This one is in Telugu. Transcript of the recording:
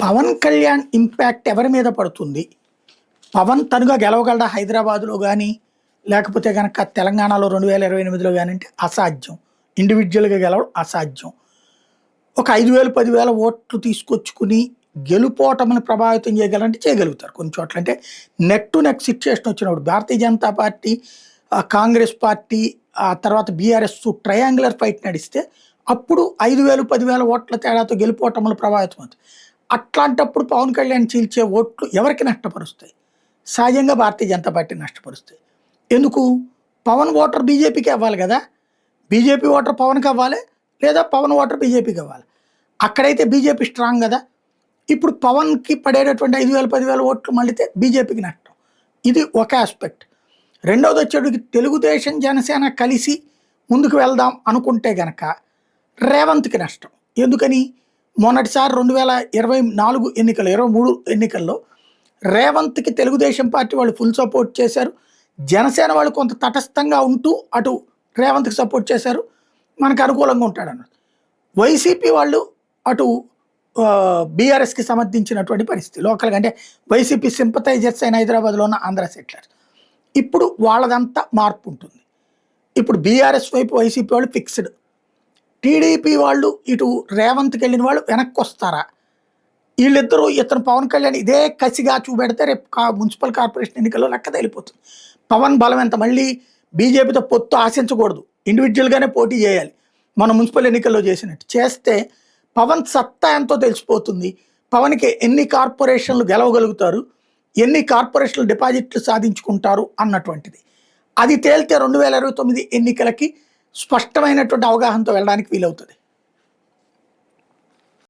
పవన్ కళ్యాణ్ ఇంపాక్ట్ ఎవరి మీద పడుతుంది? పవన్ తనుగా గెలవగలడా హైదరాబాద్‌లో గాని, లేకపోతే గనక తెలంగాణలో 2028లో గాని అంటే అసాధ్యం. ఇండివిడ్యువల్‌గా గెలవడం అసాధ్యం. ఒక 5,000, 10,000 ఓట్లు తీసుకొచ్చుకుని గెలుపోటమిని ప్రభావితం చేయగలంటే చేయగలుగుతారు కొన్ని చోట్ల. అంటే నెక్ టు నెక్ సిట్యుయేషన్ వచ్చినప్పుడు భారతీయ జనతా పార్టీ, కాంగ్రెస్ పార్టీ, ఆ తర్వాత బీఆర్ఎస్ ట్రయాంగులర్ ఫైట్ నడిస్తే అప్పుడు 5,000, 10,000 ఓట్ల తేడాతో గెలుపోటములు ప్రభావితం అవుతాయి. అట్లాంటప్పుడు పవన్ కళ్యాణ్ చీల్చే ఓట్లు ఎవరికి నష్టపరుస్తాయి? సహజంగా భారతీయ జనతా పార్టీ నష్టపరుస్తాయి. ఎందుకు? పవన్ ఓటర్ బీజేపీకి అవ్వాలి కదా! బీజేపీ ఓటర్ పవన్‌కి అవ్వాలి. లేదా పవన్ ఓటర్ బీజేపీకి అవ్వాలి. అక్కడైతే బీజేపీ స్ట్రాంగ్ కదా! ఇప్పుడు పవన్‌కి పడేటటువంటి 5,000, 10,000 ఓట్లు మళ్ళితే బీజేపీకి నష్టం. ఇది ఒక ఆస్పెక్ట్. రెండోదొచ్చేటికి తెలుగుదేశం, జనసేన కలిసి ముందుకు వెళ్దాం అనుకుంటే గనక రేవంత్‌కి నష్టం. ఎందుకని? మొన్నటిసారి 2024 ఎన్నికలు, 23 ఎన్నికల్లో రేవంత్‌కి తెలుగుదేశం పార్టీ వాళ్ళు ఫుల్ సపోర్ట్ చేశారు. జనసేన వాళ్ళు కొంత తటస్థంగా ఉంటూ అటు రేవంత్‌కి సపోర్ట్ చేశారు. మనకు అనుకూలంగా ఉంటాడన్నారు. వైసీపీ వాళ్ళు అటు బీఆర్ఎస్‌కి సమర్థించినటువంటి పరిస్థితి. లోకల్‌గా అంటే వైసీపీ సింపథైజర్స్ అయిన హైదరాబాద్‌లో ఉన్న ఆంధ్ర సెటిలర్స్. ఇప్పుడు వాళ్ళదంతా మార్పు ఉంటుంది. ఇప్పుడు బీఆర్ఎస్ వైపు వైసీపీ వాళ్ళు ఫిక్స్డ్. టీడీపీ వాళ్ళు ఇటు రేవంత్‌కి వెళ్ళిన వాళ్ళు వెనక్కొస్తారా? వీళ్ళిద్దరూ ఇతను పవన్ కళ్యాణ్ ఇదే కసిగా చూపెడితే రేపు మున్సిపల్ కార్పొరేషన్ ఎన్నికల్లో లెక్క తేలిపోతుంది. పవన్ బలం ఎంత? మళ్ళీ బీజేపీతో పొత్తు ఆశించకూడదు. ఇండివిడ్యువల్‌గానే పోటీ చేయాలి. మన మున్సిపల్ ఎన్నికల్లో చేసినట్టు. చేస్తే పవన్ సత్తా ఎంతో తెలిసిపోతుంది. పవన్‌కి ఎన్ని కార్పొరేషన్లు గెలవగలుగుతారు, ఎన్ని కార్పొరేషన్లు డిపాజిట్లు సాధించుకుంటారు అన్నటువంటిది. అది తేలితే 2029 ఎన్నికలకి స్పష్టమైనటువంటి అవగాహనతో వెళ్ళడానికి వీలవుతుంది.